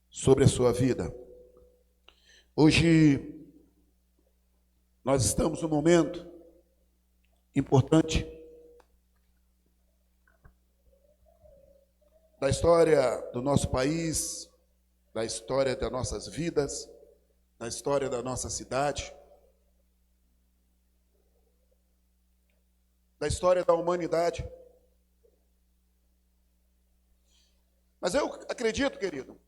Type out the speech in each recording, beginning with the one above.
Sobre a sua vida. Hoje nós estamos num momento importante da história do nosso país, da história das nossas vidas, da história da nossa cidade, da história da humanidade. Mas eu acredito, querido,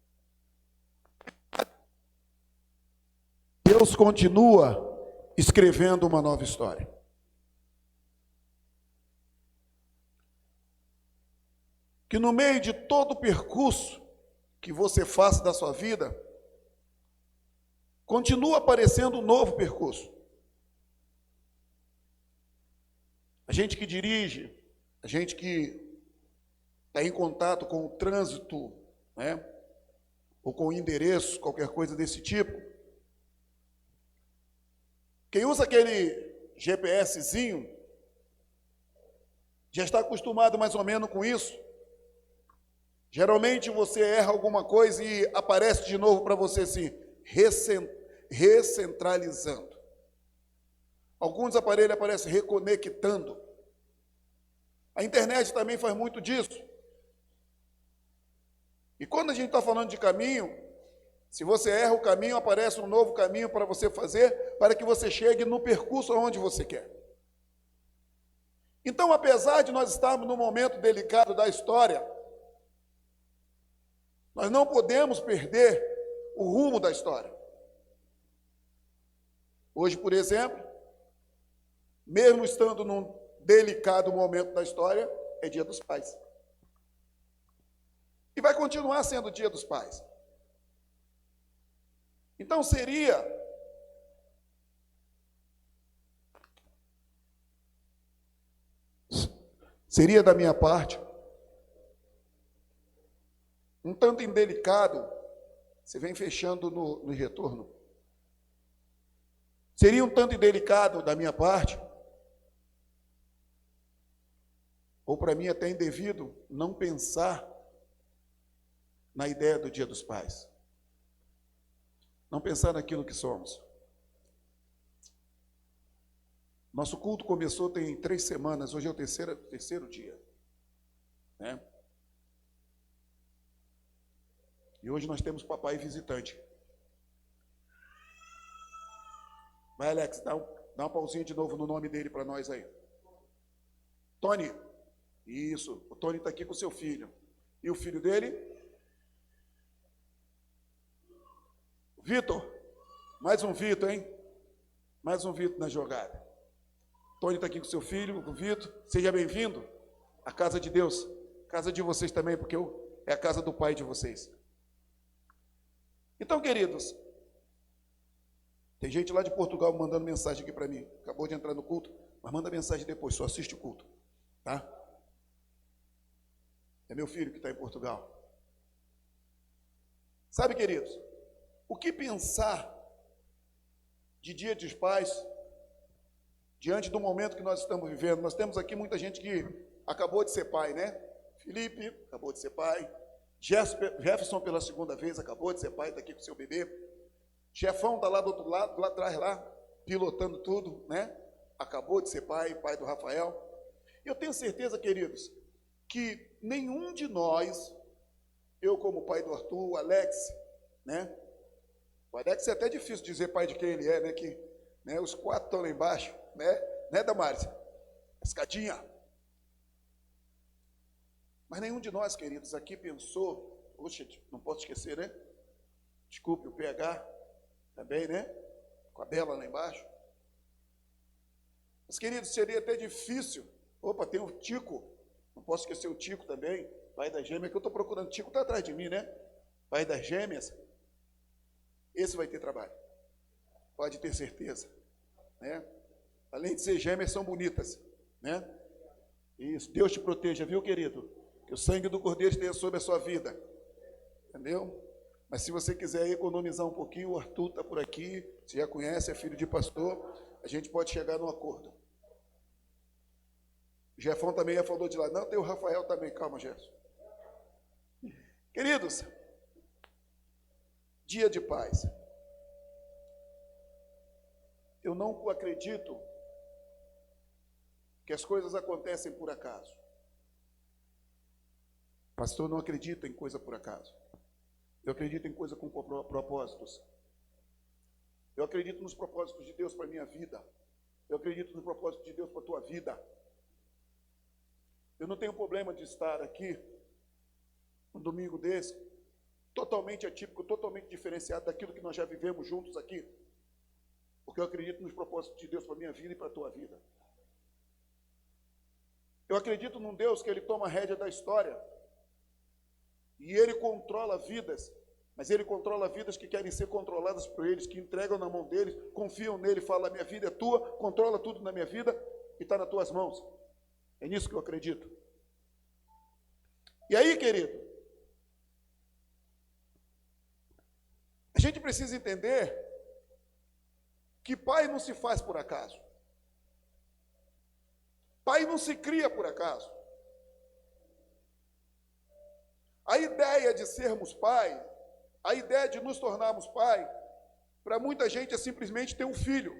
Deus continua escrevendo uma nova história. Que no meio de todo o percurso que você faça da sua vida, continua aparecendo um novo percurso. A gente que dirige, a gente que está em contato com o trânsito, né, ou com endereços, qualquer coisa desse tipo, quem usa aquele GPSzinho já está acostumado mais ou menos com isso. Geralmente você erra alguma coisa e aparece de novo para você se recentralizando. Alguns aparelhos aparecem reconectando. A internet também faz muito disso. E quando a gente está falando de caminho, se você erra o caminho, aparece um novo caminho para você fazer, para que você chegue no percurso aonde você quer. Então, apesar de nós estarmos num momento delicado da história, nós não podemos perder o rumo da história. Hoje, por exemplo, mesmo estando num delicado momento da história, é Dia dos Pais. E vai continuar sendo Dia dos Pais. Então seria da minha parte um tanto indelicado. Você vem fechando no retorno. Seria um tanto indelicado da minha parte, ou para mim até indevido, não pensar na ideia do Dia dos Pais. Não pensar naquilo que somos. Nosso culto começou tem 3 semanas, hoje é o terceiro dia, né? E hoje nós temos papai visitante. Vai, Alex, dá uma pausinha de novo no nome dele para nós aí. Tony. Isso, o Tony está aqui com o seu filho. E o filho dele? Vitor. Mais um Vitor, hein? Mais um Vitor na jogada. Tony está aqui com o seu filho, com o Vitor. Seja bem-vindo à casa de Deus. Casa de vocês também, porque é a casa do pai de vocês. Então, queridos, tem gente lá de Portugal mandando mensagem aqui para mim. Acabou de entrar no culto, mas manda mensagem depois, só assiste o culto, tá? É meu filho que está em Portugal. Sabe, queridos, o que pensar de Dia dos Pais diante do momento que nós estamos vivendo? Nós temos aqui muita gente que acabou de ser pai, né? Felipe acabou de ser pai. Jefferson pela segunda vez acabou de ser pai, está aqui com seu bebê. Jefão está lá do outro lado, lá atrás, lá, pilotando tudo, né? Acabou de ser pai do Rafael. Eu tenho certeza, queridos, que nenhum de nós, eu como pai do Arthur, o Alex, né? O Alex é até difícil dizer pai de quem ele é, né? Que, né? Os 4 estão lá embaixo, né, Damares? Escadinha. Mas nenhum de nós, queridos, aqui pensou, poxa, não posso esquecer, né? Desculpe, o PH também, né? Com a Bela lá embaixo. Mas, queridos, seria até difícil. Opa, tem o Tico, não posso esquecer o Tico também, pai das gêmeas, que eu estou procurando. O Tico está atrás de mim, né? Pai das gêmeas. Esse vai ter trabalho. Pode ter certeza, né? Além de ser gêmeas, são bonitas, né? Isso, Deus te proteja, viu, querido? Que o sangue do Cordeiro esteja sobre a sua vida, entendeu? Mas se você quiser economizar um pouquinho, o Arthur está por aqui, você já conhece, é filho de pastor, a gente pode chegar num acordo. O Jefão também já falou de lá, não, tem o Rafael também, calma, Jefferson. Queridos, dia de paz. Eu não acredito que as coisas acontecem por acaso. Pastor, não acredita em coisa por acaso. Eu acredito em coisa com propósitos. Eu acredito nos propósitos de Deus para a minha vida. Eu acredito no propósito de Deus para a tua vida. Eu não tenho problema de estar aqui um domingo desse, totalmente atípico, totalmente diferenciado daquilo que nós já vivemos juntos aqui. Porque eu acredito nos propósitos de Deus para a minha vida e para a tua vida. Eu acredito num Deus que Ele toma a rédea da história. E Ele controla vidas. Mas Ele controla vidas que querem ser controladas por eles, que entregam na mão deles, confiam nele, falam, a minha vida é tua, controla tudo na minha vida e está nas tuas mãos. É nisso que eu acredito. E aí, querido, a gente precisa entender que pai não se faz por acaso. Pai não se cria por acaso. A ideia de sermos pai, a ideia de nos tornarmos pai, para muita gente é simplesmente ter um filho.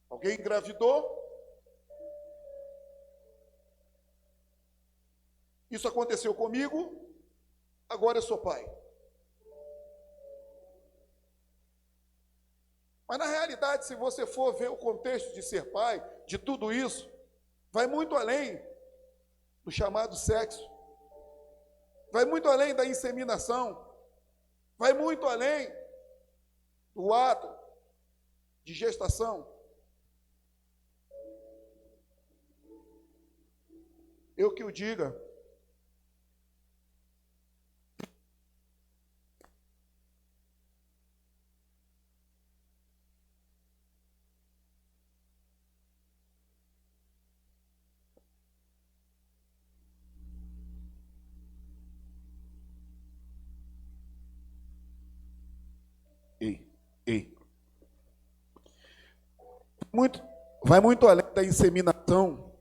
Alguém engravidou. Isso aconteceu comigo, agora eu sou pai. Mas na realidade, se você for ver o contexto de ser pai, de tudo isso, vai muito além do chamado sexo. Vai muito além da inseminação, vai muito além do ato de gestação. Eu que o diga. Ei. Vai muito além da inseminação.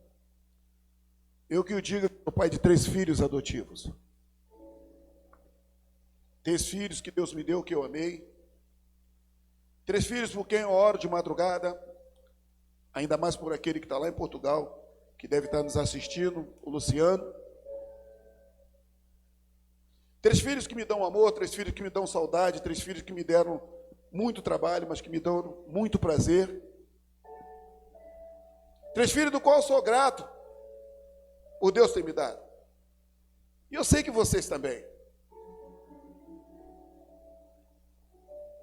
Eu que o diga, sou pai de 3 filhos adotivos. 3 filhos que Deus me deu, que eu amei. 3 filhos por quem eu oro de madrugada. Ainda mais por aquele que está lá em Portugal, que deve estar nos assistindo, o Luciano. 3 filhos que me dão amor, 3 filhos que me dão saudade, 3 filhos que me deram muito trabalho, mas que me dão muito prazer. 3 filhos do qual eu sou grato, por Deus ter me dado. E eu sei que vocês também.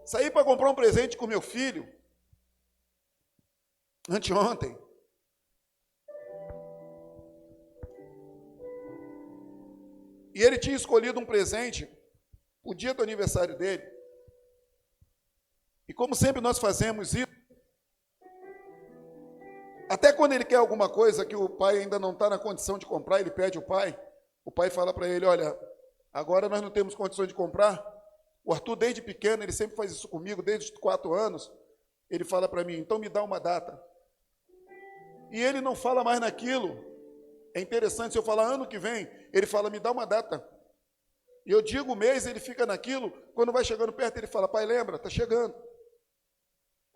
Saí para comprar um presente com meu filho, anteontem. E ele tinha escolhido um presente, o dia do aniversário dele. E como sempre nós fazemos isso, até quando ele quer alguma coisa que o pai ainda não está na condição de comprar, ele pede ao pai, o pai fala para ele, olha, agora nós não temos condições de comprar. O Arthur, desde pequeno, ele sempre faz isso comigo, desde os 4 anos, ele fala para mim, então me dá uma data. E ele não fala mais naquilo. É interessante, se eu falar ano que vem, ele fala, me dá uma data. E eu digo o mês, ele fica naquilo, quando vai chegando perto, ele fala, pai, lembra, está chegando.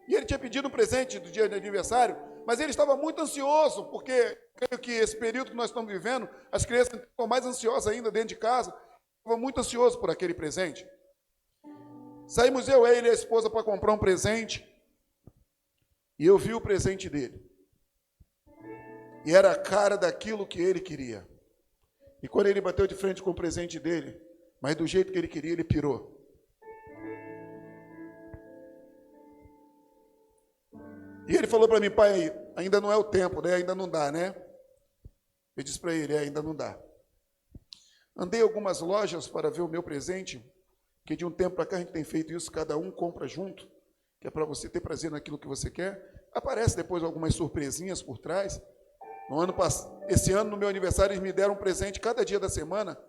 E ele tinha pedido um presente do dia de aniversário, mas ele estava muito ansioso, porque creio que esse período que nós estamos vivendo, as crianças estão mais ansiosas ainda dentro de casa, estava muito ansioso por aquele presente. Saímos eu, ele e a esposa para comprar um presente, e eu vi o presente dele. E era a cara daquilo que ele queria. E quando ele bateu de frente com o presente dele, mas do jeito que ele queria, ele pirou. E ele falou para mim, pai, ainda não é o tempo, né? Ainda não dá, né? Eu disse para ele, ainda não dá. Andei algumas lojas para ver o meu presente, que de um tempo para cá a gente tem feito isso, cada um compra junto, que é para você ter prazer naquilo que você quer. Aparece depois algumas surpresinhas por trás. Esse ano, no meu aniversário, eles me deram um presente cada dia da semana.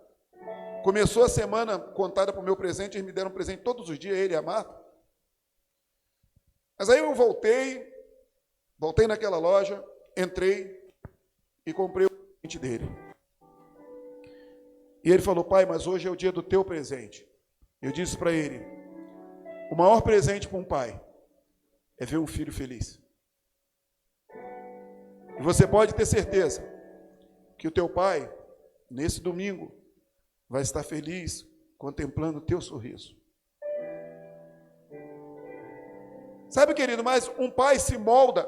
Começou a semana contada para o meu presente, eles me deram um presente todos os dias, ele e a Marta. Mas aí eu voltei naquela loja, entrei e comprei o presente dele. E ele falou: pai, mas hoje é o dia do teu presente. Eu disse para ele: o maior presente para um pai é ver um filho feliz. E você pode ter certeza que o teu pai, nesse domingo, vai estar feliz contemplando o teu sorriso. Sabe, querido, mas um pai se molda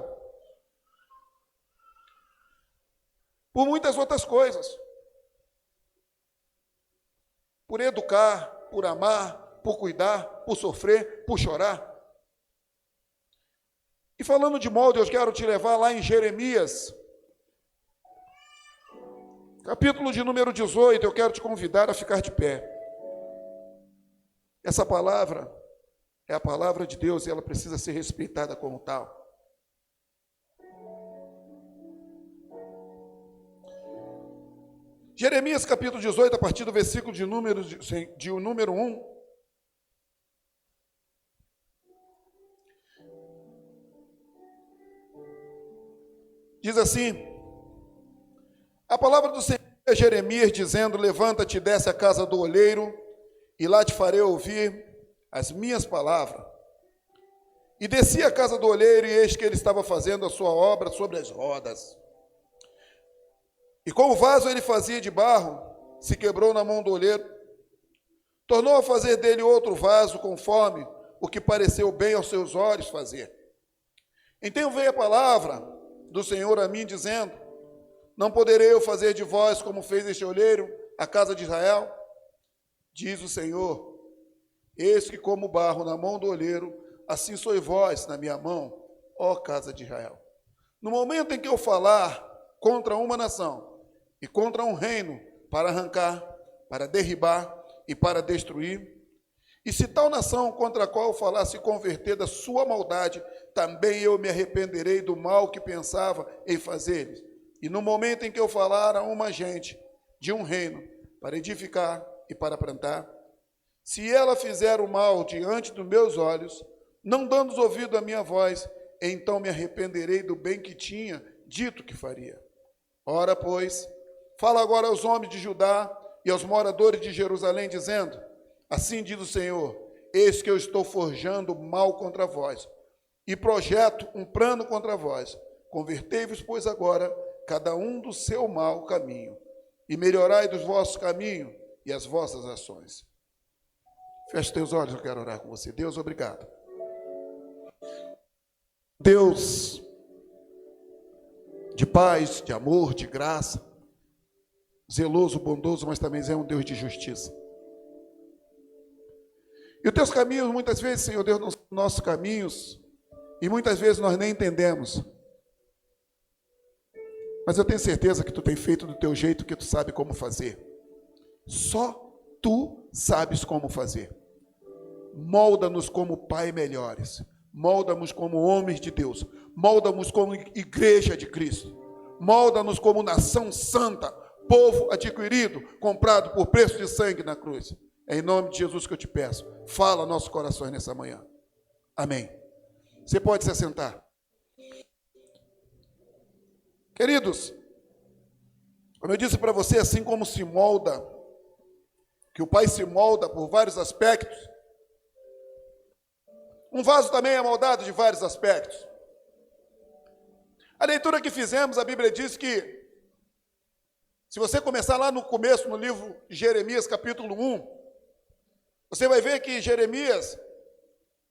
por muitas outras coisas. Por educar, por amar, por cuidar, por sofrer, por chorar. E falando de molde, eu quero te levar lá em Jeremias, capítulo de número 18, eu quero te convidar a ficar de pé. Essa palavra é a palavra de Deus e ela precisa ser respeitada como tal. Jeremias capítulo 18, a partir do versículo de número 1. Diz assim: a palavra do Senhor é Jeremias, dizendo: levanta-te e desce à casa do olheiro, e lá te farei ouvir as minhas palavras. E desci à casa do olheiro, e eis que ele estava fazendo a sua obra sobre as rodas. E com o vaso ele fazia de barro, se quebrou na mão do olheiro, tornou a fazer dele outro vaso, conforme o que pareceu bem aos seus olhos fazer. Então veio a palavra do Senhor a mim, dizendo: não poderei eu fazer de vós como fez este olheiro, a casa de Israel? Diz o Senhor: eis que como barro na mão do olheiro, assim sois vós na minha mão, ó casa de Israel. No momento em que eu falar contra uma nação e contra um reino, para arrancar, para derribar e para destruir, e se tal nação contra a qual eu falar se converter da sua maldade, também eu me arrependerei do mal que pensava em fazer-lhes. E no momento em que eu falar a uma gente de um reino, para edificar e para plantar, se ela fizer o mal diante dos meus olhos, não dando ouvido à minha voz, então me arrependerei do bem que tinha dito que faria. Ora, pois, fala agora aos homens de Judá e aos moradores de Jerusalém, dizendo: assim diz o Senhor, eis que eu estou forjando mal contra vós, e projeto um plano contra vós. Convertei-vos, pois, agora, cada um do seu mau caminho, e melhorai dos vossos caminhos e as vossas ações. Feche teus olhos, eu quero orar com você. Deus, obrigado. Deus de paz, de amor, de graça, zeloso, bondoso, mas também é um Deus de justiça. E os teus caminhos, muitas vezes, Senhor Deus, não são nossos caminhos, e muitas vezes nós nem entendemos. Mas eu tenho certeza que tu tem feito do teu jeito, que tu sabe como fazer. Só tu sabes como fazer. Molda-nos como pai melhores. Molda-nos como homens de Deus. Molda-nos como igreja de Cristo. Molda-nos como nação santa, povo adquirido, comprado por preço de sangue na cruz. É em nome de Jesus que eu te peço. Fala nossos corações nessa manhã. Amém. Você pode se assentar. Queridos, como eu disse para você, assim como se molda, que o pai se molda por vários aspectos, um vaso também é moldado de vários aspectos. A leitura que fizemos, a Bíblia diz que, se você começar lá no começo, no livro de Jeremias, capítulo 1, você vai ver que Jeremias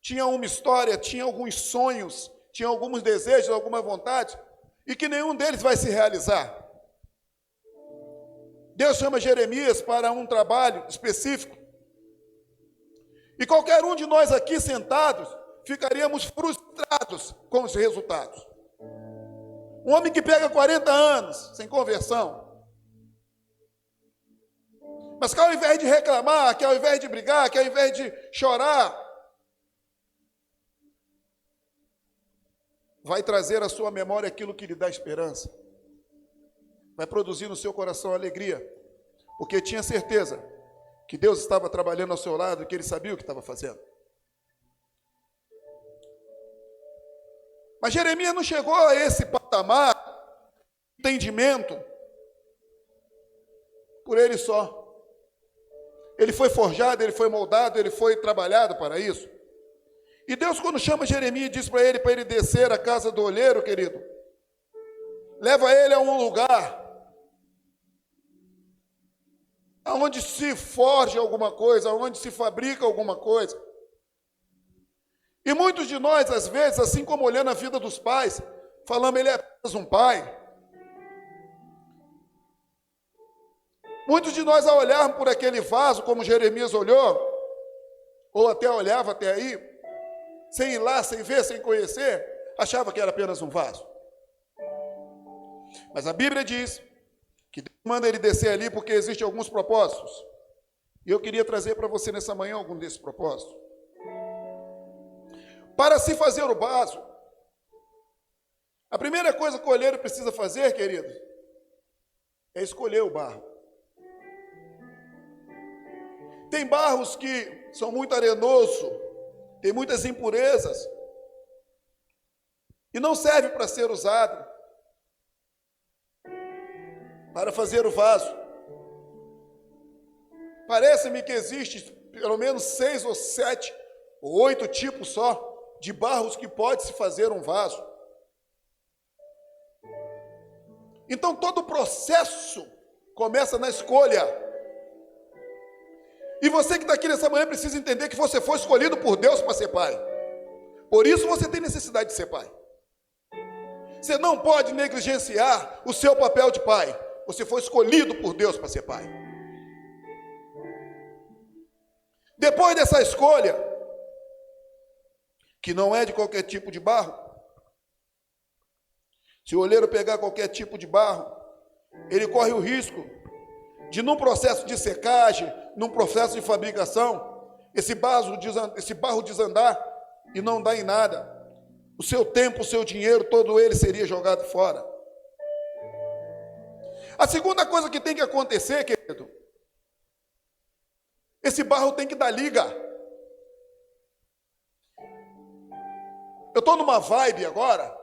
tinha uma história, tinha alguns sonhos, tinha alguns desejos, alguma vontade, e que nenhum deles vai se realizar. Deus chama Jeremias para um trabalho específico. E qualquer um de nós aqui sentados, ficaríamos frustrados com os resultados. Um homem que pega 40 anos sem conversão, mas que ao invés de reclamar, que ao invés de brigar, que ao invés de chorar, vai trazer à sua memória aquilo que lhe dá esperança. Vai produzir no seu coração alegria, porque tinha certeza que Deus estava trabalhando ao seu lado e que Ele sabia o que estava fazendo. Mas Jeremias não chegou a esse patamar de entendimento por ele só. ele foi forjado, ele foi moldado, ele foi trabalhado para isso. E Deus, quando chama Jeremias, diz para ele descer à casa do olheiro, querido, leva ele a um lugar onde se forja alguma coisa, onde se fabrica alguma coisa. E muitos de nós, às vezes, assim como olhando a vida dos pais, falamos, ele é apenas um pai. Muitos de nós, ao olharmos por aquele vaso, como Jeremias olhou, ou até olhava até aí, sem ir lá, sem ver, sem conhecer, achava que era apenas um vaso. Mas a Bíblia diz que Deus manda ele descer ali porque existem alguns propósitos. E eu queria trazer para você nessa manhã algum desses propósitos. Para se fazer o vaso, a primeira coisa que o olheiro precisa fazer, querido, é escolher o barro. Tem barros que são muito arenosos, tem muitas impurezas, e não serve para ser usado para fazer o vaso. Parece-me que existe pelo menos 6 ou 7 ou 8 tipos só de barros que pode se fazer um vaso. Então todo o processo começa na escolha. E você que está aqui nessa manhã precisa entender que você foi escolhido por Deus para ser pai. Por isso você tem necessidade de ser pai. Você não pode negligenciar o seu papel de pai. Você foi escolhido por Deus para ser pai. Depois dessa escolha, que não é de qualquer tipo de barro, se o olheiro pegar qualquer tipo de barro, ele corre o risco de, num processo de secagem, num processo de fabricação, esse barro desandar e não dar em nada. O seu tempo, o seu dinheiro, todo ele seria jogado fora. A segunda coisa que tem que acontecer, querido, esse barro tem que dar liga. Eu estou numa vibe agora,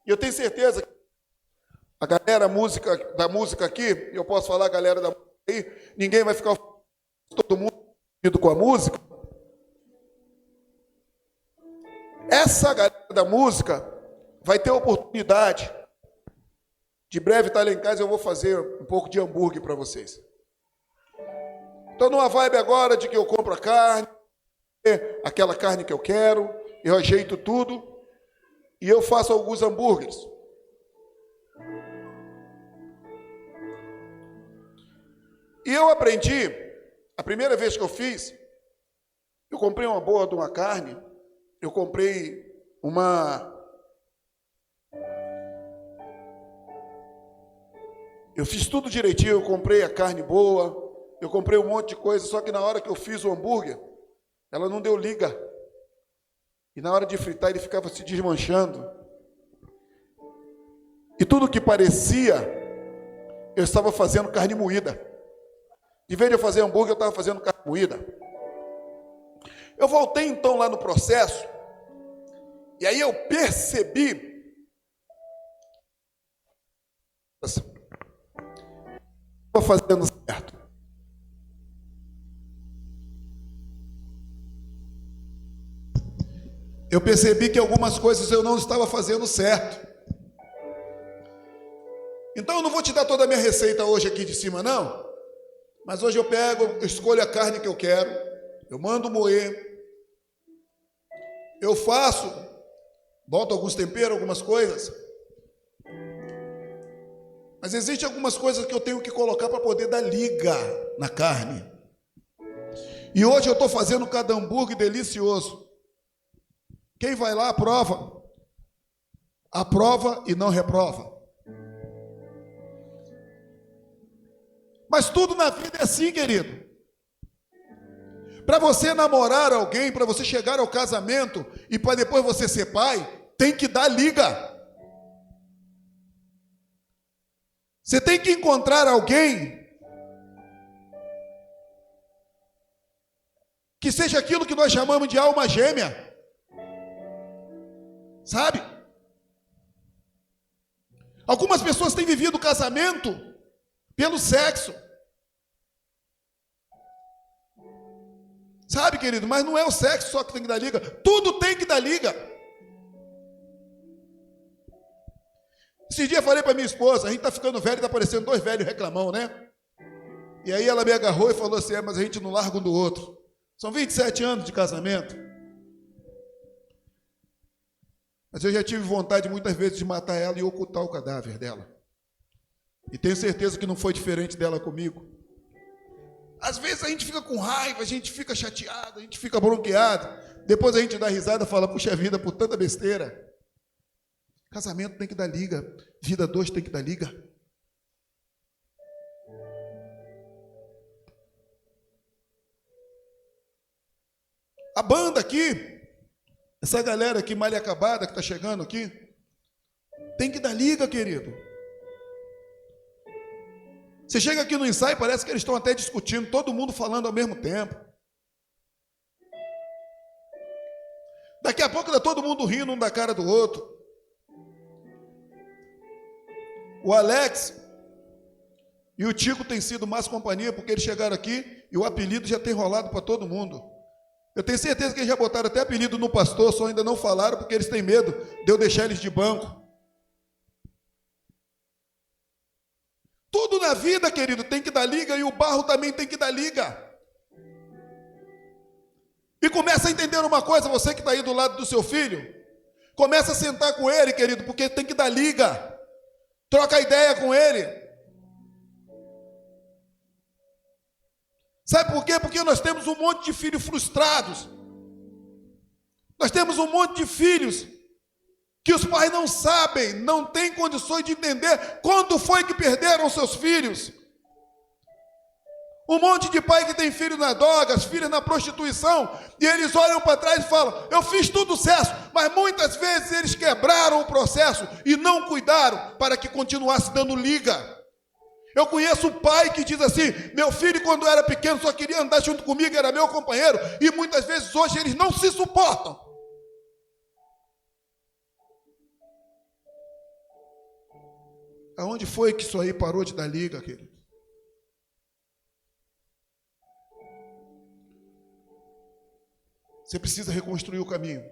e eu tenho certeza que a galera da música aqui, eu posso falar a galera da música aí, ninguém vai ficar todo mundo unido com a música. Essa galera da música vai ter oportunidade de breve estar lá em casa, eu vou fazer um pouco de hambúrguer para vocês. Estou numa vibe agora de que eu compro a carne, aquela carne que eu quero, eu ajeito tudo e eu faço alguns hambúrgueres. E eu aprendi, a primeira vez que eu fiz, eu comprei uma boa de uma carne, eu comprei eu fiz tudo direitinho, eu comprei a carne boa, eu comprei um monte de coisa, só que na hora que eu fiz o hambúrguer, ela não deu liga. E na hora de fritar ele ficava se desmanchando. E tudo que parecia, eu estava fazendo carne moída. Em vez de eu fazer hambúrguer, eu estava fazendo carne moída. Eu voltei então lá no processo, e aí eu percebi estou fazendo certo. Eu percebi que algumas coisas eu não estava fazendo certo. Então eu não vou te dar toda a minha receita hoje aqui de cima, não. Mas hoje eu escolho a carne que eu quero, eu mando moer, eu faço, boto alguns temperos, algumas coisas. Mas existem algumas coisas que eu tenho que colocar para poder dar liga na carne. E hoje eu estou fazendo cada hambúrguer delicioso. Quem vai lá aprova. Aprova e não reprova. Mas tudo na vida é assim, querido. Para você namorar alguém, para você chegar ao casamento e para depois você ser pai, tem que dar liga. Você tem que encontrar alguém que seja aquilo que nós chamamos de alma gêmea. Sabe? Algumas pessoas têm vivido o casamento pelo sexo. Sabe, querido, mas não é o sexo só que tem que dar liga, tudo tem que dar liga. Esse dia eu falei para minha esposa, a gente está ficando velho, está parecendo dois velhos reclamão, né? E aí ela me agarrou e falou assim, mas a gente não larga um do outro. São 27 anos de casamento. Mas eu já tive vontade muitas vezes de matar ela e ocultar o cadáver dela. E tenho certeza que não foi diferente dela comigo. Às vezes a gente fica com raiva, a gente fica chateado, a gente fica bronqueado. Depois a gente dá risada e fala, puxa vida, por tanta besteira. Casamento tem que dar liga, vida dois tem que dar liga. A banda aqui, essa galera aqui mal acabada que está chegando aqui, tem que dar liga, querido. Você chega aqui no ensaio, parece que eles estão até discutindo, todo mundo falando ao mesmo tempo. Daqui a pouco está todo mundo rindo um da cara do outro. O Alex e o Tico têm sido mais companhia, porque eles chegaram aqui e o apelido já tem rolado para todo mundo. Eu tenho certeza que eles já botaram até apelido no pastor, só ainda não falaram, porque eles têm medo de eu deixar eles de banco. Tudo na vida, querido, tem que dar liga, e o barro também tem que dar liga. E começa a entender uma coisa, você que está aí do lado do seu filho, começa a sentar com ele, querido, porque tem que dar liga. Troca ideia com ele. Sabe por quê? Porque nós temos um monte de filhos frustrados. Nós temos um monte de filhos que os pais não sabem, não têm condições de entender quando foi que perderam seus filhos. Um monte de pai que tem filho na droga, as filhas na prostituição, e eles olham para trás e falam, eu fiz tudo certo, mas muitas vezes eles quebraram o processo e não cuidaram para que continuasse dando liga. Eu conheço um pai que diz assim, meu filho quando era pequeno só queria andar junto comigo, era meu companheiro, e muitas vezes hoje eles não se suportam. Aonde foi que isso aí parou de dar liga, querido? Você precisa reconstruir o caminho.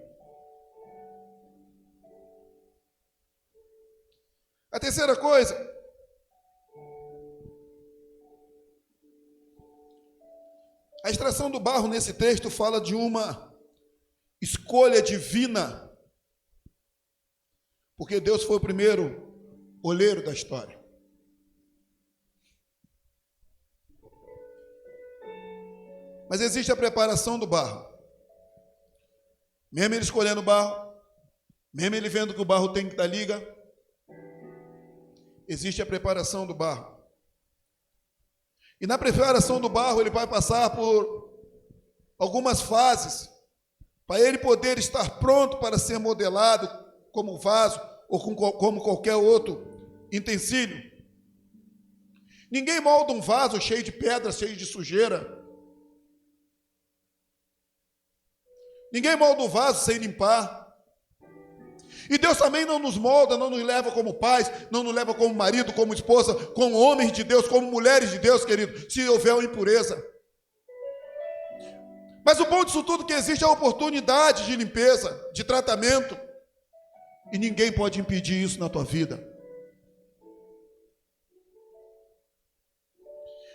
A terceira coisa, a extração do barro nesse texto fala de uma escolha divina, porque Deus foi o primeiro olheiro da história. Mas existe a preparação do barro. Mesmo ele escolhendo o barro, mesmo ele vendo que o barro tem que dar liga, existe a preparação do barro. E na preparação do barro ele vai passar por algumas fases, para ele poder estar pronto para ser modelado como vaso ou como qualquer outro utensílio. Ninguém molda um vaso cheio de pedra, cheio de sujeira. Ninguém molda o vaso sem limpar. E Deus também não nos molda, não nos leva como pais, não nos leva como marido, como esposa, como homens de Deus, como mulheres de Deus, querido, se houver uma impureza. Mas o bom disso tudo é que existe a oportunidade de limpeza, de tratamento. E ninguém pode impedir isso na tua vida.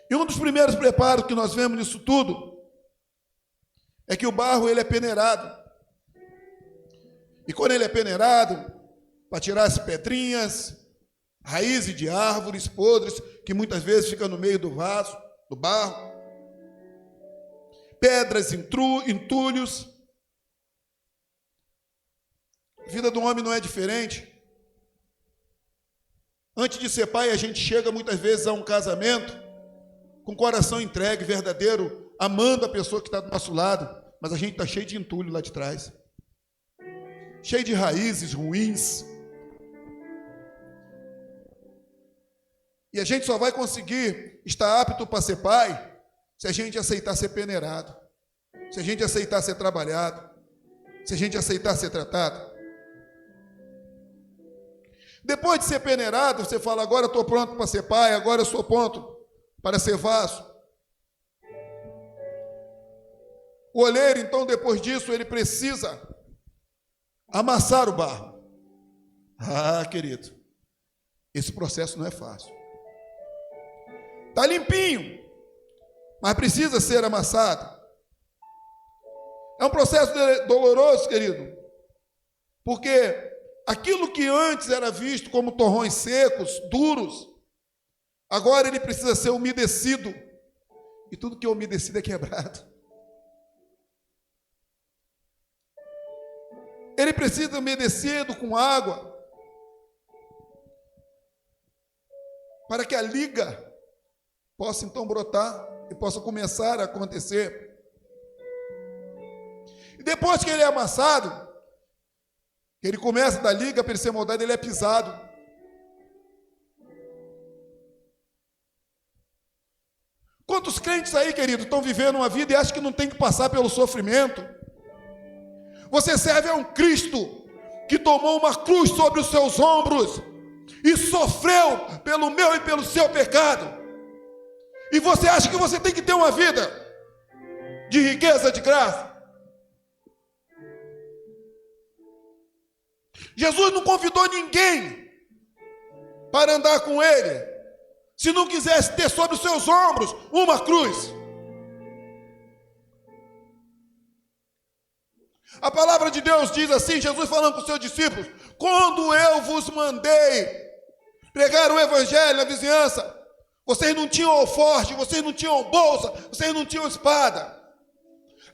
E um dos primeiros preparos que nós vemos nisso tudo é que o barro ele é peneirado. E quando ele é peneirado, para tirar as pedrinhas, raízes de árvores podres, que muitas vezes ficam no meio do vaso, do barro, pedras, entulhos. A vida do homem não é diferente. Antes de ser pai, a gente chega muitas vezes a um casamento com o coração entregue, verdadeiro, amando a pessoa que está do nosso lado, mas a gente está cheio de entulho lá de trás, cheio de raízes ruins. E a gente só vai conseguir estar apto para ser pai se a gente aceitar ser peneirado, se a gente aceitar ser trabalhado, se a gente aceitar ser tratado. Depois de ser peneirado, você fala, agora eu estou pronto para ser pai, agora eu sou pronto para ser vaso. O oleiro, então, depois disso, ele precisa amassar o barro. Ah, querido, esse processo não é fácil. Está limpinho, mas precisa ser amassado. É um processo doloroso, querido, porque aquilo que antes era visto como torrões secos, duros, agora ele precisa ser umedecido. E tudo que é umedecido é quebrado. Ele precisa ser umedecido com água, para que a liga possa então brotar e possa começar a acontecer. E depois que ele é amassado, ele começa da liga para ele ser moldado, ele é pisado. Quantos crentes aí, querido, estão vivendo uma vida e acham que não tem que passar pelo sofrimento? Você serve a um Cristo que tomou uma cruz sobre os seus ombros e sofreu pelo meu e pelo seu pecado. E você acha que você tem que ter uma vida de riqueza, de graça? Jesus não convidou ninguém para andar com ele, se não quisesse ter sobre os seus ombros uma cruz. A palavra de Deus diz assim, Jesus falando com os seus discípulos: quando eu vos mandei pregar o evangelho na vizinhança, vocês não tinham alforje, vocês não tinham bolsa, vocês não tinham espada.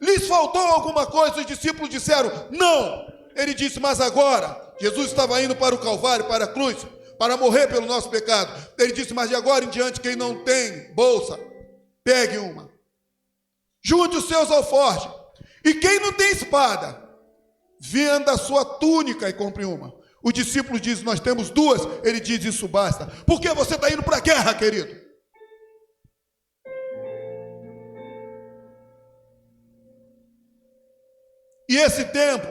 Lhes faltou alguma coisa? Os discípulos disseram: não. Ele disse: mas agora, Jesus estava indo para o Calvário, para a cruz, para morrer pelo nosso pecado. Ele disse: mas de agora em diante, quem não tem bolsa, pegue uma. Junte os seus alforjes. E quem não tem espada, venda a sua túnica e compre uma. O discípulo diz: nós temos duas. Ele diz: isso basta. Por que você está indo para a guerra, querido? E esse tempo,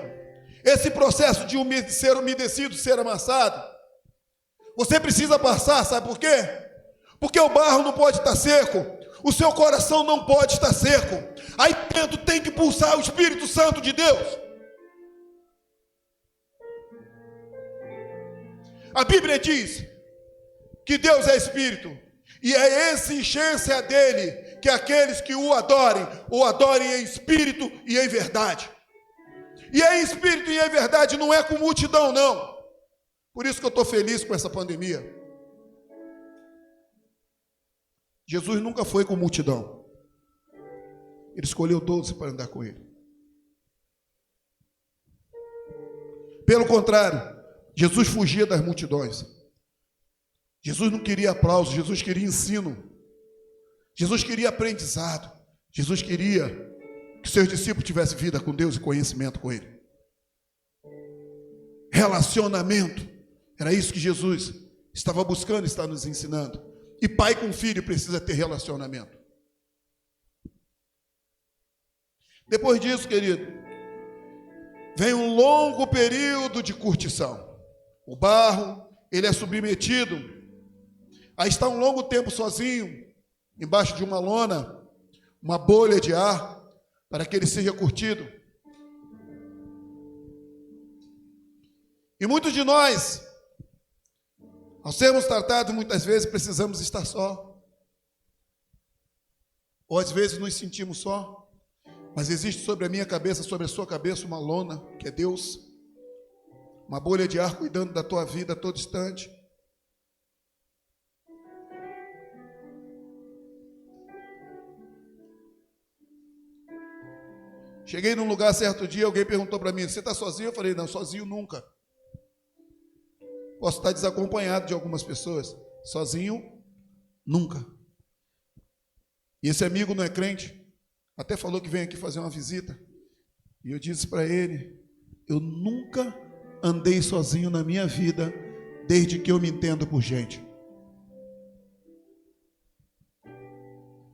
esse processo de ser umedecido, ser amassado, você precisa passar, sabe por quê? Porque o barro não pode estar seco, o seu coração não pode estar seco. Aí dentro tem que pulsar o Espírito Santo de Deus. A Bíblia diz que Deus é Espírito, e é essa enchência dele que aqueles que o adorem em espírito e em verdade. E é em espírito e em verdade, não é com multidão, não. Por isso que eu estou feliz com essa pandemia. Jesus nunca foi com multidão. Ele escolheu 12 para andar com ele. Pelo contrário, Jesus fugia das multidões. Jesus não queria aplauso, Jesus queria ensino. Jesus queria aprendizado. Jesus queria que seus discípulos tivessem vida com Deus e conhecimento com ele. Relacionamento. Era isso que Jesus estava buscando e está nos ensinando. E pai com filho precisa ter relacionamento. Depois disso, querido, vem um longo período de curtição. O barro, ele é submetido. Aí está um longo tempo sozinho, embaixo de uma lona, uma bolha de ar, para que ele seja curtido. E muitos de nós, ao sermos tratados, muitas vezes precisamos estar só. Ou às vezes nos sentimos só. Mas existe sobre a minha cabeça, sobre a sua cabeça, uma lona, que é Deus. Uma bolha de ar cuidando da tua vida a todo instante. Cheguei num lugar certo dia, alguém perguntou para mim: você está sozinho? Eu falei: não, sozinho nunca. Posso estar desacompanhado de algumas pessoas. Sozinho, nunca. E esse amigo não é crente. Até falou que vem aqui fazer uma visita. E eu disse para ele: eu nunca andei sozinho na minha vida, desde que eu me entendo por gente.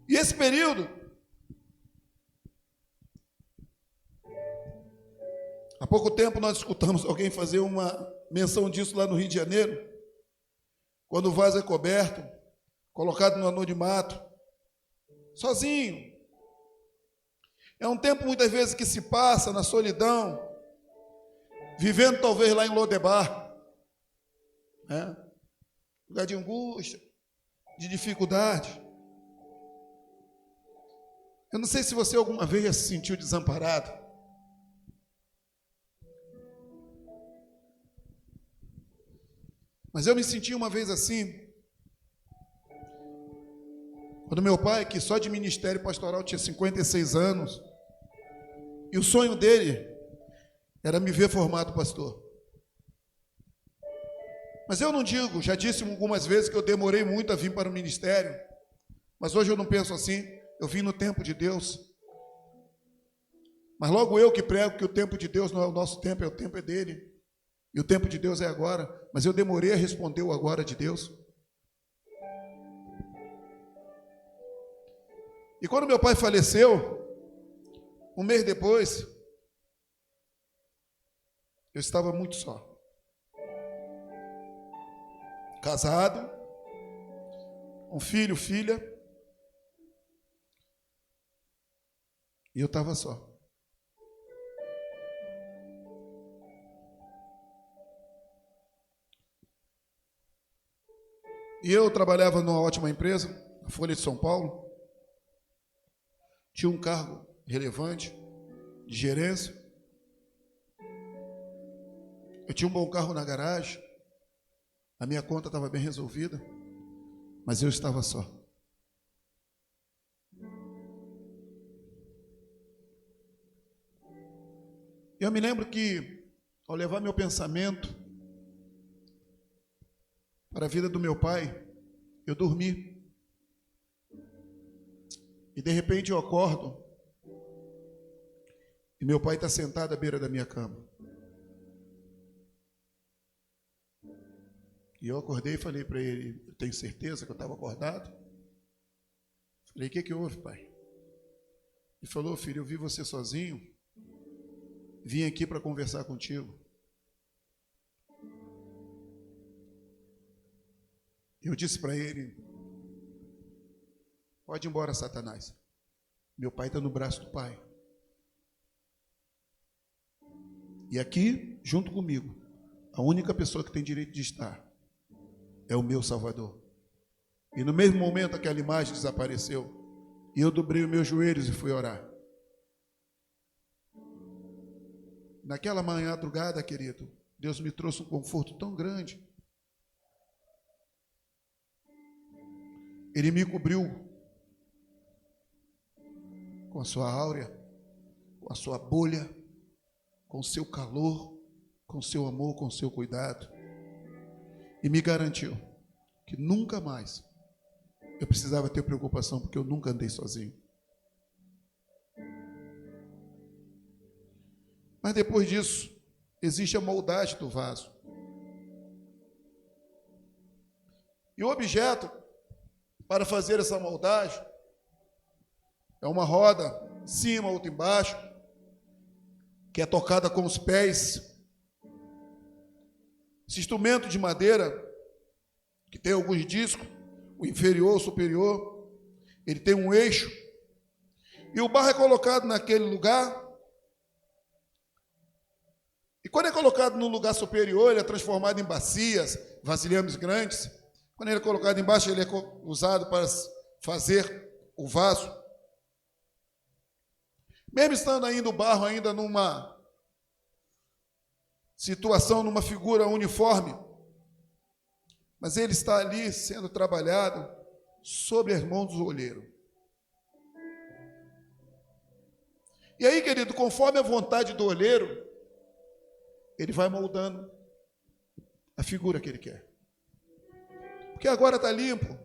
E esse período, há pouco tempo nós escutamos alguém fazer uma menção disso lá no Rio de Janeiro, quando o vaso é coberto, colocado no anonimato, sozinho. É um tempo muitas vezes que se passa na solidão, vivendo talvez lá em Lodebar, né? Lugar de angústia, de dificuldade. Eu não sei se você alguma vez já se sentiu desamparado. Mas eu me senti uma vez assim, quando meu pai, que só de ministério pastoral tinha 56 anos, e o sonho dele era me ver formado pastor. Mas eu não digo, já disse algumas vezes que eu demorei muito a vir para o ministério, mas hoje eu não penso assim, eu vim no tempo de Deus. Mas logo eu que prego que o tempo de Deus não é o nosso tempo, o tempo é dele. E o tempo de Deus é agora, mas eu demorei a responder o agora de Deus. E quando meu pai faleceu, um mês depois, eu estava muito só. Casado, um filho, filha, e eu estava só. E eu trabalhava numa ótima empresa, a Folha de São Paulo, tinha um cargo relevante de gerência, eu tinha um bom carro na garagem, a minha conta estava bem resolvida, mas eu estava só. Eu me lembro que, ao levar meu pensamento para a vida do meu pai, eu dormi. E de repente eu acordo, e meu pai está sentado à beira da minha cama. E eu acordei e falei para ele, eu tenho certeza que eu estava acordado? Falei, o que houve, pai? Ele falou, filho, eu vi você sozinho, vim aqui para conversar contigo. Eu disse para ele, pode ir embora, Satanás. Meu pai está no braço do pai. E aqui, junto comigo, a única pessoa que tem direito de estar é o meu Salvador. E no mesmo momento aquela imagem desapareceu, e eu dobrei os meus joelhos e fui orar. Naquela madrugada, querido, Deus me trouxe um conforto tão grande. Ele me cobriu com a sua áurea, com a sua bolha, com o seu calor, com o seu amor, com o seu cuidado. E me garantiu que nunca mais eu precisava ter preocupação, porque eu nunca andei sozinho. Mas depois disso, existe a moldagem do vaso. E o objeto para fazer essa moldagem é uma roda em cima, outra embaixo, que é tocada com os pés. Esse instrumento de madeira, que tem alguns discos, o inferior, o superior, ele tem um eixo, e o barro é colocado naquele lugar, e quando é colocado no lugar superior, ele é transformado em bacias, vasilhames grandes. Quando ele é colocado embaixo, ele é usado para fazer o vaso. Mesmo estando ainda o barro ainda numa situação, numa figura uniforme, mas ele está ali sendo trabalhado sobre as mãos do olheiro. E aí, querido, conforme a vontade do olheiro, ele vai moldando a figura que ele quer. Porque agora está limpo.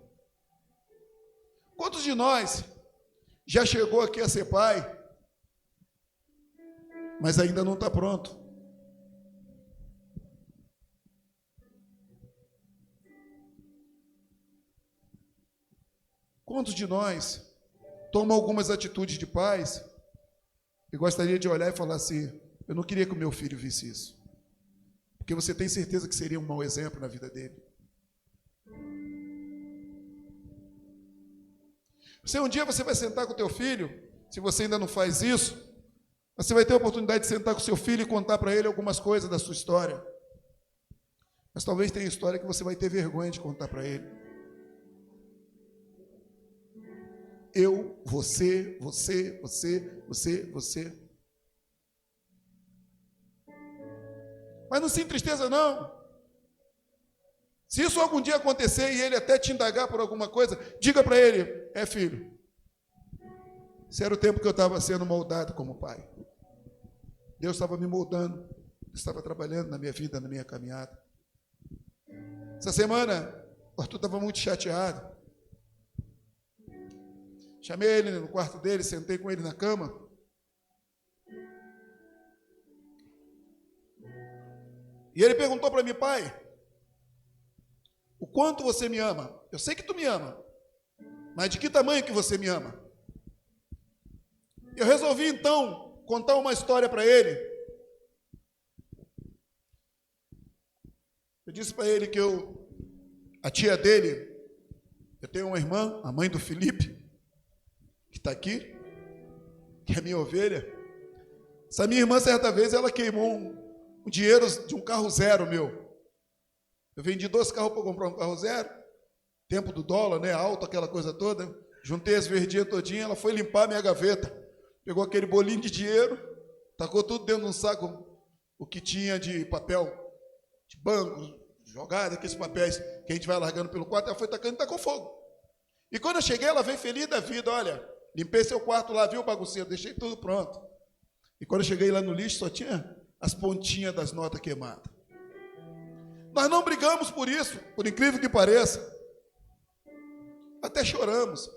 Quantos de nós já chegou aqui a ser pai, mas ainda não está pronto? Quantos de nós tomam algumas atitudes de pais e gostaria de olhar e falar assim, eu não queria que o meu filho visse isso, porque você tem certeza que seria um mau exemplo na vida dele. Um dia você vai sentar com o teu filho se você ainda não faz isso, você vai ter a oportunidade de sentar com seu filho e contar para ele algumas coisas da sua história. Mas talvez tenha história que você vai ter vergonha de contar para ele. Eu, você. Mas não se entristeça, não. Se isso algum dia acontecer e ele até te indagar por alguma coisa, diga para ele: filho, esse era o tempo que eu estava sendo moldado como pai. Deus estava me moldando, estava trabalhando na minha vida, na minha caminhada. Essa semana, o Arthur estava muito chateado. Chamei ele no quarto dele, sentei com ele na cama. E ele perguntou para mim: pai, o quanto você me ama? Eu sei que tu me ama, mas de que tamanho que você me ama? Eu resolvi então contar uma história para ele. Eu disse para ele que a tia dele, eu tenho uma irmã, a mãe do Felipe, que está aqui, que é minha ovelha. Essa minha irmã, certa vez, ela queimou um dinheiro de um carro zero meu. Eu vendi 2 carros para comprar um carro zero, tempo do dólar, né, alto, aquela coisa toda. Juntei as verdinhas todinhas, ela foi limpar a minha gaveta. Pegou aquele bolinho de dinheiro, tacou tudo dentro de um saco, o que tinha de papel, de banco, jogado, aqueles papéis que a gente vai largando pelo quarto, ela foi tacando e tacou fogo. E quando eu cheguei, ela veio feliz da vida: olha, limpei seu quarto lá, viu, bagunceiro, deixei tudo pronto. E quando eu cheguei lá no lixo, só tinha as pontinhas das notas queimadas. Nós não brigamos por isso, por incrível que pareça. Até choramos.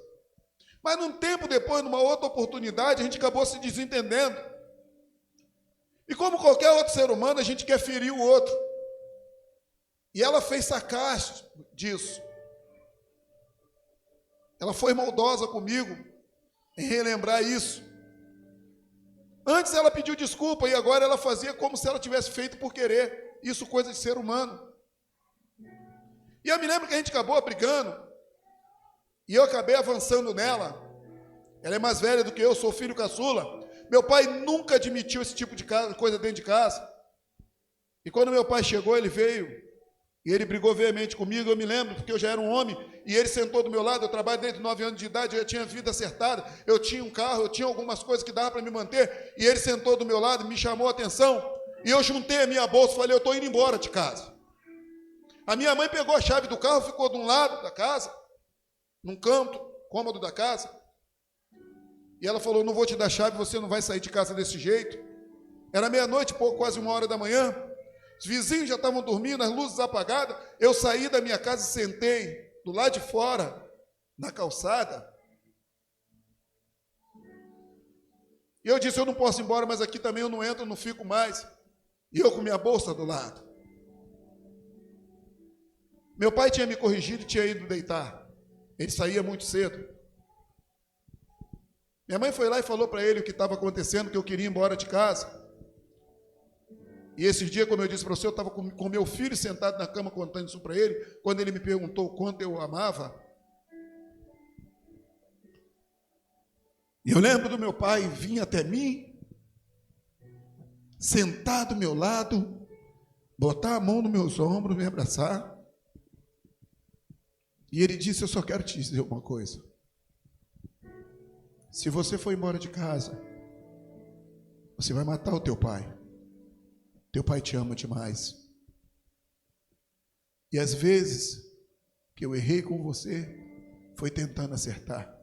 Mas num tempo depois, numa outra oportunidade, a gente acabou se desentendendo. E como qualquer outro ser humano, a gente quer ferir o outro. E ela fez sarcasmo disso. Ela foi maldosa comigo em relembrar isso. Antes ela pediu desculpa e agora ela fazia como se ela tivesse feito por querer. Isso coisa de ser humano. E eu me lembro que a gente acabou brigando. E eu acabei avançando nela. Ela é mais velha do que eu, sou filho caçula. Meu pai nunca admitiu esse tipo de coisa dentro de casa. E quando meu pai chegou, ele veio. E ele brigou veemente comigo, eu me lembro, porque eu já era um homem. E ele sentou do meu lado, eu trabalho desde 9 anos de idade, eu já tinha vida acertada. Eu tinha um carro, eu tinha algumas coisas que dava para me manter. E ele sentou do meu lado, me chamou a atenção. E eu juntei a minha bolsa e falei: eu estou indo embora de casa. A minha mãe pegou a chave do carro, ficou de um lado da casa, num canto, cômodo da casa. E ela falou: não vou te dar chave, você não vai sair de casa desse jeito. Era meia-noite, pouco, quase 1h da manhã. Os vizinhos já estavam dormindo, as luzes apagadas. Eu saí da minha casa e sentei do lado de fora, na calçada. E eu disse: eu não posso ir embora, mas aqui também eu não entro, não fico mais. E eu com minha bolsa do lado. Meu pai tinha me corrigido e tinha ido deitar. Ele saía muito cedo. Minha mãe foi lá e falou para ele o que estava acontecendo, que eu queria ir embora de casa. E esses dias, como eu disse para você, eu estava com meu filho sentado na cama contando isso para ele, quando ele me perguntou o quanto eu o amava. E eu lembro do meu pai vir até mim, sentar do meu lado, botar a mão nos meus ombros, me abraçar. E ele disse: eu só quero te dizer uma coisa. Se você for embora de casa, você vai matar o teu pai. Teu pai te ama demais. E às vezes que eu errei com você, foi tentando acertar.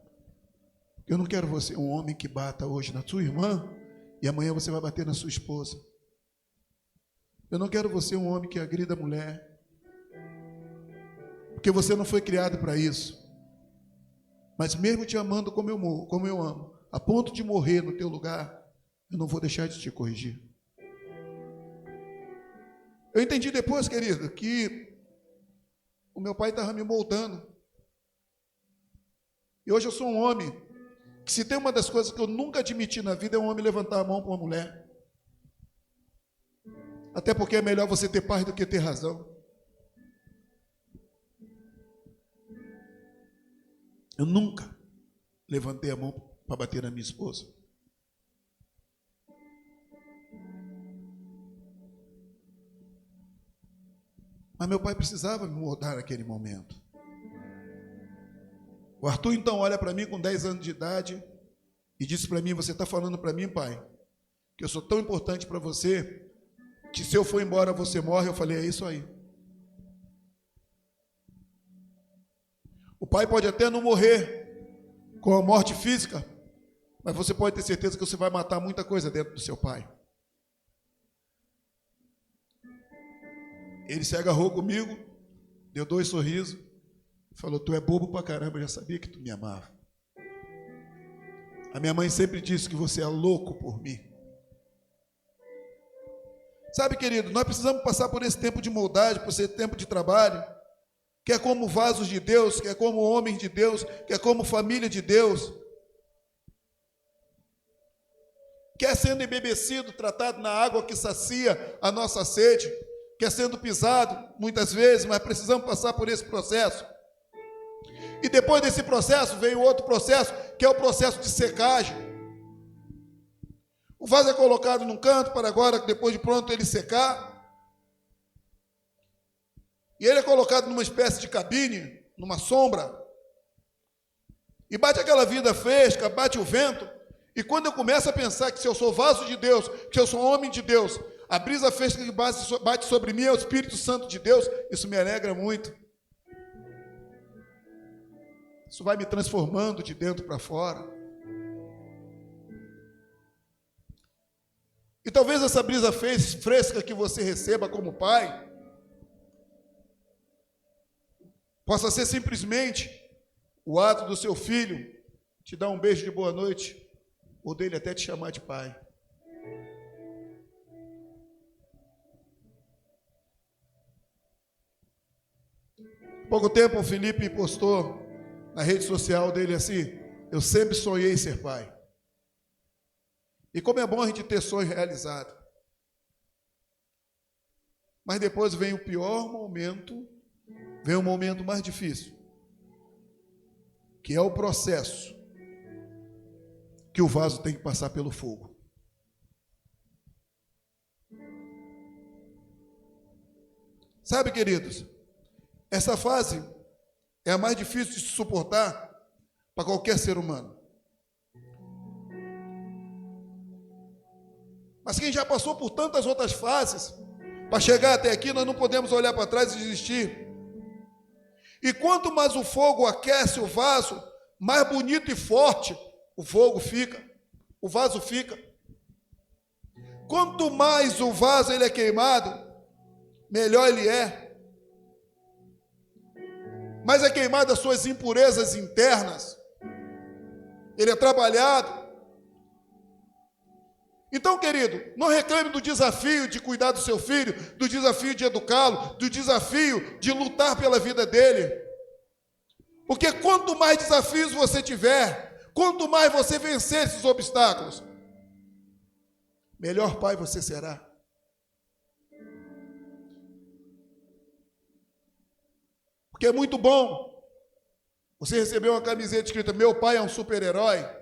Eu não quero você um homem que bata hoje na sua irmã e amanhã você vai bater na sua esposa. Eu não quero você um homem que agrida a mulher, porque você não foi criado para isso. Mas mesmo te amando como eu amo, a ponto de morrer no teu lugar, eu não vou deixar de te corrigir. Eu entendi depois, querido, que o meu pai estava me moldando. E hoje eu sou um homem que, se tem uma das coisas que eu nunca admiti na vida, é um homem levantar a mão para uma mulher. Até porque é melhor você ter paz do que ter razão. Eu nunca levantei a mão para bater na minha esposa. Mas meu pai precisava me moldar naquele momento. O Arthur então olha para mim com 10 anos de idade e disse para mim: você está falando para mim, pai, que eu sou tão importante para você, que se eu for embora você morre? Eu falei: é isso aí. O pai pode até não morrer com a morte física, mas você pode ter certeza que você vai matar muita coisa dentro do seu pai. Ele se agarrou comigo, deu 2 sorrisos, falou: tu é bobo pra caramba, eu já sabia que tu me amava. A minha mãe sempre disse que você é louco por mim. Sabe, querido, nós precisamos passar por esse tempo de moldagem, por esse tempo de trabalho, quer como vasos de Deus, quer como homens de Deus, quer como família de Deus, quer sendo embebecido, tratado na água que sacia a nossa sede, quer sendo pisado muitas vezes, mas precisamos passar por esse processo. E depois desse processo vem o outro processo, que é o processo de secagem. O vaso é colocado num canto para agora, depois de pronto, ele secar. E ele é colocado numa espécie de cabine, numa sombra. E bate aquela vida fresca, bate o vento. E quando eu começo a pensar que se eu sou vaso de Deus, que eu sou homem de Deus, a brisa fresca que bate sobre mim é o Espírito Santo de Deus, isso me alegra muito. Isso vai me transformando de dentro para fora. E talvez essa brisa fresca que você receba como pai possa ser simplesmente o ato do seu filho te dar um beijo de boa noite, ou dele até te chamar de pai. Há pouco tempo o Felipe postou na rede social dele assim: eu sempre sonhei ser pai. E como é bom a gente ter sonho realizado. Mas depois vem o pior momento, vem o momento mais difícil, que é o processo que o vaso tem que passar pelo fogo. Sabe, queridos, essa fase é a mais difícil de se suportar para qualquer ser humano. Mas quem já passou por tantas outras fases, para chegar até aqui, nós não podemos olhar para trás e desistir. E quanto mais o fogo aquece o vaso, mais bonito e forte o fogo fica, o vaso fica. Quanto mais o vaso ele é queimado, melhor ele é. Mais é queimado as suas impurezas internas. Ele é trabalhado. Então, querido, não reclame do desafio de cuidar do seu filho, do desafio de educá-lo, do desafio de lutar pela vida dele. Porque quanto mais desafios você tiver, quanto mais você vencer esses obstáculos, melhor pai você será. Porque é muito bom você receber uma camiseta escrita: meu pai é um super-herói.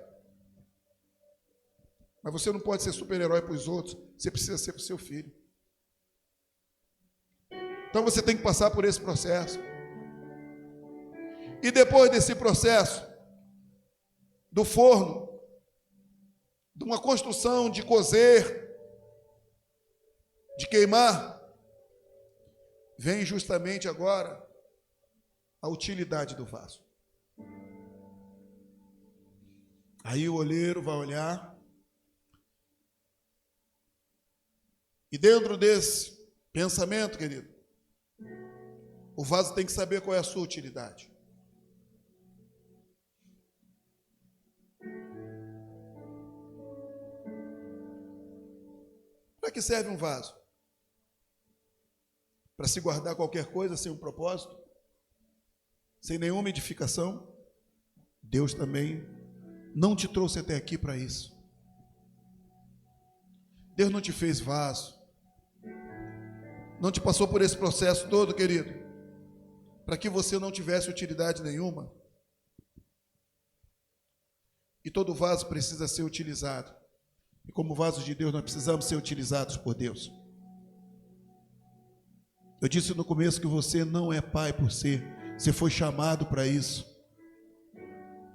Mas você não pode ser super-herói para os outros, você precisa ser para o seu filho. Então você tem que passar por esse processo. E depois desse processo, do forno, de uma construção de cozer, de queimar, vem justamente agora a utilidade do vaso. Aí o olheiro vai olhar, e dentro desse pensamento, querido, o vaso tem que saber qual é a sua utilidade. Para que serve um vaso? Para se guardar qualquer coisa sem um propósito? Sem nenhuma edificação? Deus também não te trouxe até aqui para isso. Deus não te fez vaso. Não te passou por esse processo todo, querido, para que você não tivesse utilidade nenhuma. E todo vaso precisa ser utilizado. E como vasos de Deus, nós precisamos ser utilizados por Deus. Eu disse no começo que você não é pai por ser. Você foi chamado para isso.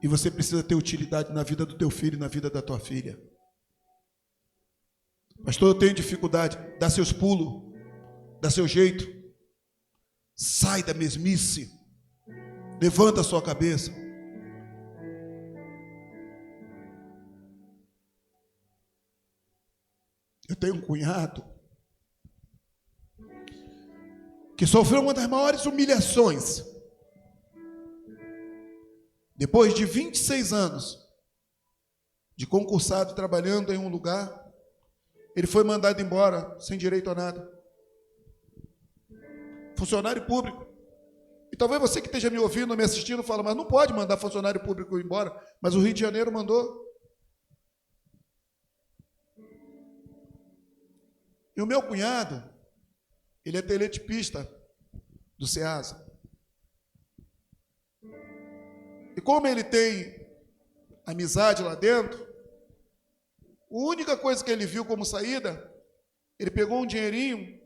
E você precisa ter utilidade na vida do teu filho e na vida da tua filha. Pastor, eu tenho dificuldade. Dá seus pulos. Dá seu jeito. Sai da mesmice. Levanta a sua cabeça. Eu tenho um cunhado que sofreu uma das maiores humilhações. Depois de 26 anos de concursado trabalhando em um lugar, ele foi mandado embora sem direito a nada. Funcionário público. E talvez você que esteja me ouvindo, me assistindo, fala, mas não pode mandar funcionário público embora. Mas o Rio de Janeiro mandou. E o meu cunhado, ele é teletipista do SEASA. E como ele tem amizade lá dentro, a única coisa que ele viu como saída, ele pegou um dinheirinho,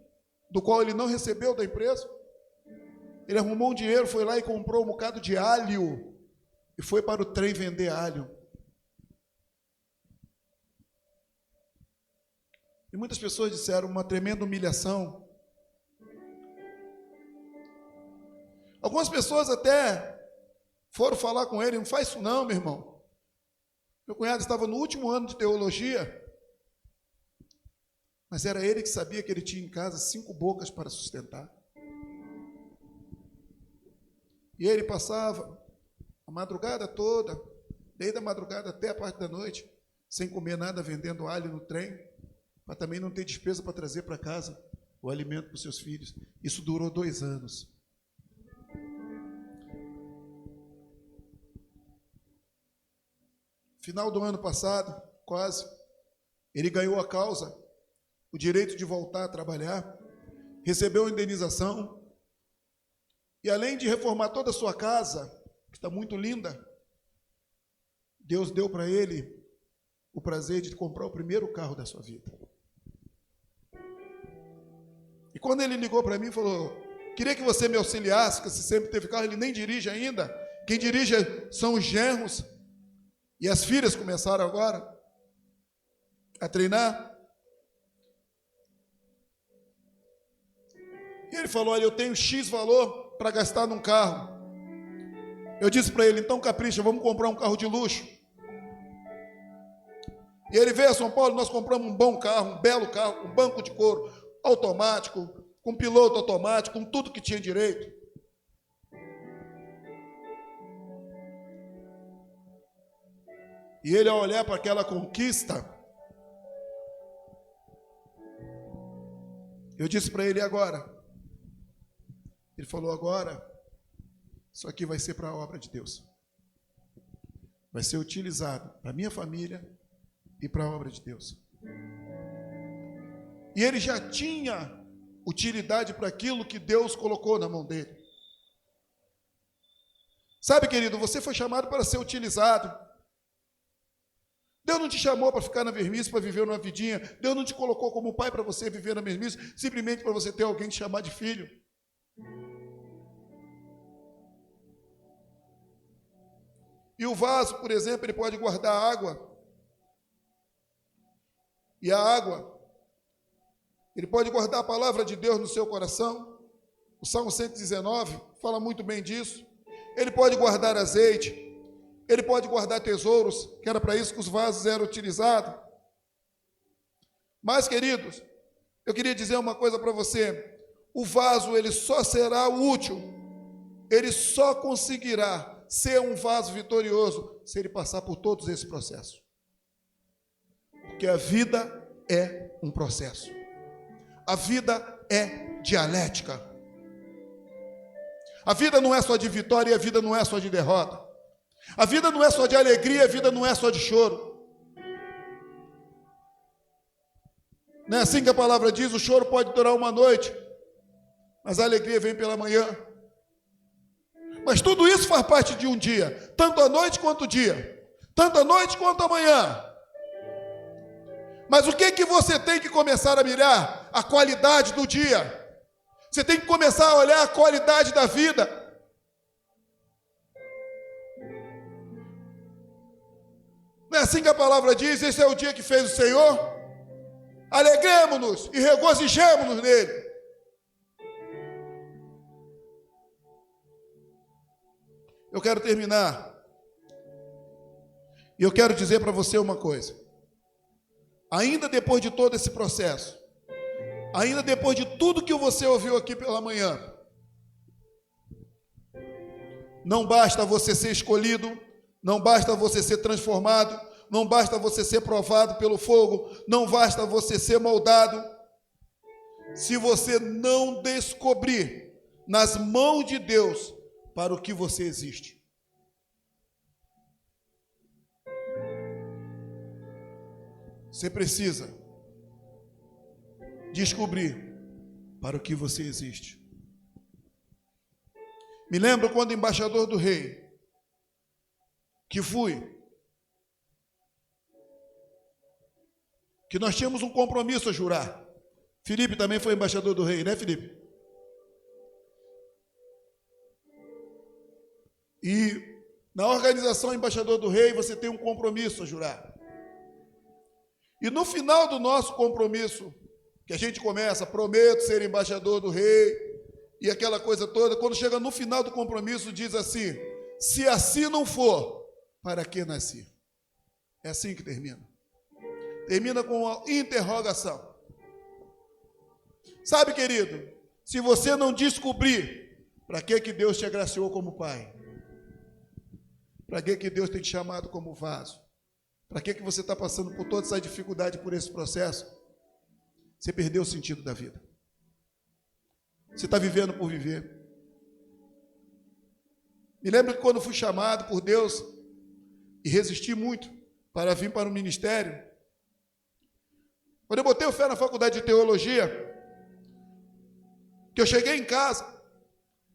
do qual ele não recebeu da empresa, ele arrumou um dinheiro, foi lá e comprou um bocado de alho, e foi para o trem vender alho. E muitas pessoas disseram, uma tremenda humilhação. Algumas pessoas até foram falar com ele, não faz isso não, meu irmão. Meu cunhado estava no último ano de teologia, mas era ele que sabia que ele tinha em casa 5 bocas para sustentar. E ele passava a madrugada toda, desde a madrugada até a parte da noite, sem comer nada, vendendo alho no trem, para também não ter despesa para trazer para casa o alimento para os seus filhos. Isso durou 2 anos. Final do ano passado, quase, ele ganhou a causa, o direito de voltar a trabalhar, recebeu a indenização, e além de reformar toda a sua casa, que está muito linda, Deus deu para ele o prazer de comprar o primeiro carro da sua vida. E quando ele ligou para mim e falou, queria que você me auxiliasse, que você sempre teve carro, ele nem dirige ainda, quem dirige são os genros, e as filhas começaram agora a treinar. E ele falou, olha, eu tenho X valor para gastar num carro. Eu disse para ele, então capricha, vamos comprar um carro de luxo. E ele veio a São Paulo, nós compramos um bom carro, um belo carro, com banco de couro, automático, com piloto automático, com tudo que tinha direito. E ele, ao olhar para aquela conquista, eu disse para ele, e agora? Ele falou, agora, isso aqui vai ser para a obra de Deus. Vai ser utilizado para a minha família e para a obra de Deus. E ele já tinha utilidade para aquilo que Deus colocou na mão dele. Sabe, querido, você foi chamado para ser utilizado. Deus não te chamou para ficar na vermice, para viver uma vidinha. Deus não te colocou como pai para você viver na vermice, simplesmente para você ter alguém te chamar de filho. E o vaso, por exemplo, ele pode guardar água. E a água, ele pode guardar a palavra de Deus no seu coração. O Salmo 119 fala muito bem disso. Ele pode guardar azeite. Ele pode guardar tesouros, que era para isso que os vasos eram utilizados. Mas, queridos, eu queria dizer uma coisa para você. O vaso, ele só será útil, ele só conseguirá ser um vaso vitorioso se ele passar por todos esses processos. Porque a vida é um processo. A vida é dialética. A vida não é só de vitória e a vida não é só de derrota. A vida não é só de alegria, a vida não é só de choro. Não é assim que a palavra diz, o choro pode durar uma noite, mas a alegria vem pela manhã. Mas tudo isso faz parte de um dia, tanto a noite quanto o dia. tanto à noite quanto à manhã. Mas o que você tem que começar a mirar? A qualidade do dia. Você tem que começar a olhar a qualidade da vida. Não é assim que a palavra diz? Esse é o dia que fez o Senhor. Alegremos-nos e regozijemos-nos nele. Eu quero terminar. E eu quero dizer para você uma coisa. Ainda depois de todo esse processo, ainda depois de tudo que você ouviu aqui pela manhã, não basta você ser escolhido, não basta você ser transformado, não basta você ser provado pelo fogo, não basta você ser moldado, se você não descobrir nas mãos de Deus para o que você existe. Você precisa descobrir para o que você existe. Me lembro quando embaixador do rei, que fui, que nós tínhamos um compromisso a jurar. Felipe também foi embaixador do rei, né, Felipe? E na organização embaixador do rei, você tem um compromisso a jurar. E no final do nosso compromisso, que a gente começa, prometo ser embaixador do rei, e aquela coisa toda, quando chega no final do compromisso, diz assim: se assim não for, para que nasci? É assim que termina. Termina com uma interrogação. Sabe, querido, se você não descobrir para que Deus te agraciou como pai, para que Deus tem te chamado como vaso, para que você está passando por toda essa dificuldade, por esse processo, você perdeu o sentido da vida. Você está vivendo por viver. Me lembro que quando fui chamado por Deus e resisti muito para vir para o ministério, quando eu botei o fé na faculdade de teologia, que eu cheguei em casa,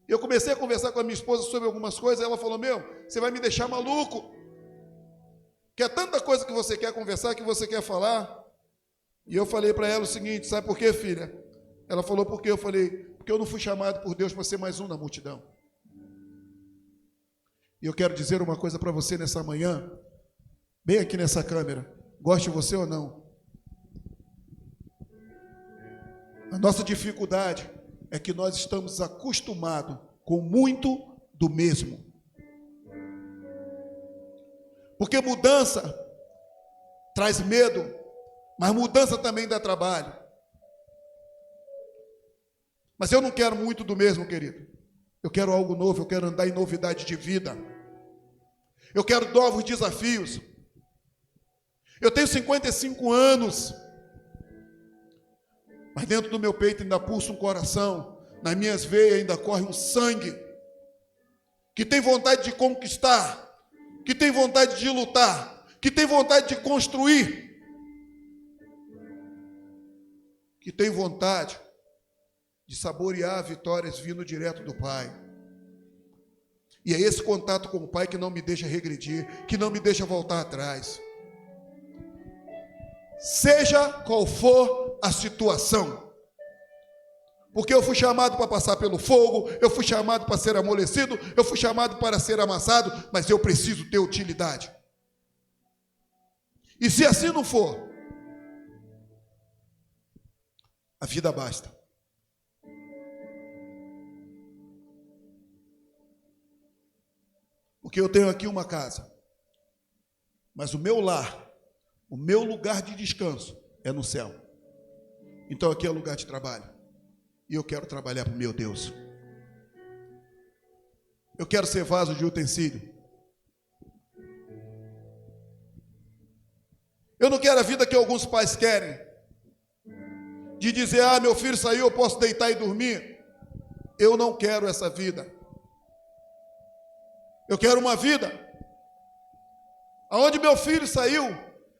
eu comecei a conversar com a minha esposa sobre algumas coisas, ela falou: meu, você vai me deixar maluco, que é tanta coisa que você quer conversar, que você quer falar. E eu falei para ela o seguinte: sabe por quê, filha? Ela falou: por quê? Eu falei: porque eu não fui chamado por Deus para ser mais um na multidão. E eu quero dizer uma coisa para você nessa manhã, bem aqui nessa câmera, goste você ou não. A nossa dificuldade é que nós estamos acostumados com muito do mesmo. Porque mudança traz medo, mas mudança também dá trabalho. Mas eu não quero muito do mesmo, querido. Eu quero algo novo, eu quero andar em novidade de vida. Eu quero novos desafios. Eu tenho 55 anos, mas dentro do meu peito ainda pulsa um coração, nas minhas veias ainda corre um sangue, que tem vontade de conquistar, que tem vontade de lutar, que tem vontade de construir, que tem vontade de saborear vitórias vindo direto do Pai. E é esse contato com o Pai que não me deixa regredir, que não me deixa voltar atrás. Seja qual for a situação, porque eu fui chamado para passar pelo fogo, eu fui chamado para ser amolecido, eu fui chamado para ser amassado, mas eu preciso ter utilidade. E se assim não for, a vida basta. Porque eu tenho aqui uma casa, mas o meu lar, o meu lugar de descanso é no céu. Então aqui é lugar de trabalho. E eu quero trabalhar para o meu Deus. Eu quero ser vaso de utensílio. Eu não quero a vida que alguns pais querem, de dizer: ah, meu filho saiu, eu posso deitar e dormir. Eu não quero essa vida. Eu quero uma vida aonde meu filho saiu,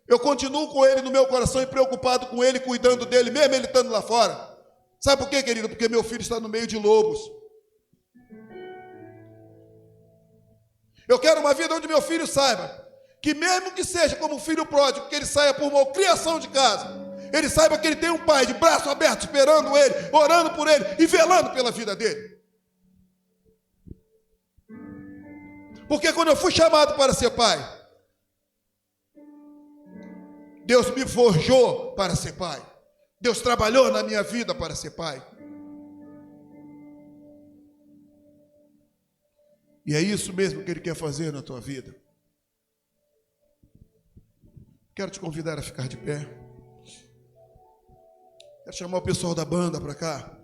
eu continuo com ele no meu coração e preocupado com ele, cuidando dele, mesmo ele estando lá fora. Sabe por quê, querido? Porque meu filho está no meio de lobos. Eu quero uma vida onde meu filho saiba que mesmo que seja como o filho pródigo, que ele saia por malcriação de casa, ele saiba que ele tem um pai de braço aberto esperando ele, orando por ele e velando pela vida dele. Porque quando eu fui chamado para ser pai, Deus me forjou para ser pai. Deus trabalhou na minha vida para ser pai. E é isso mesmo que Ele quer fazer na tua vida. Quero te convidar a ficar de pé. Quero chamar o pessoal da banda para cá.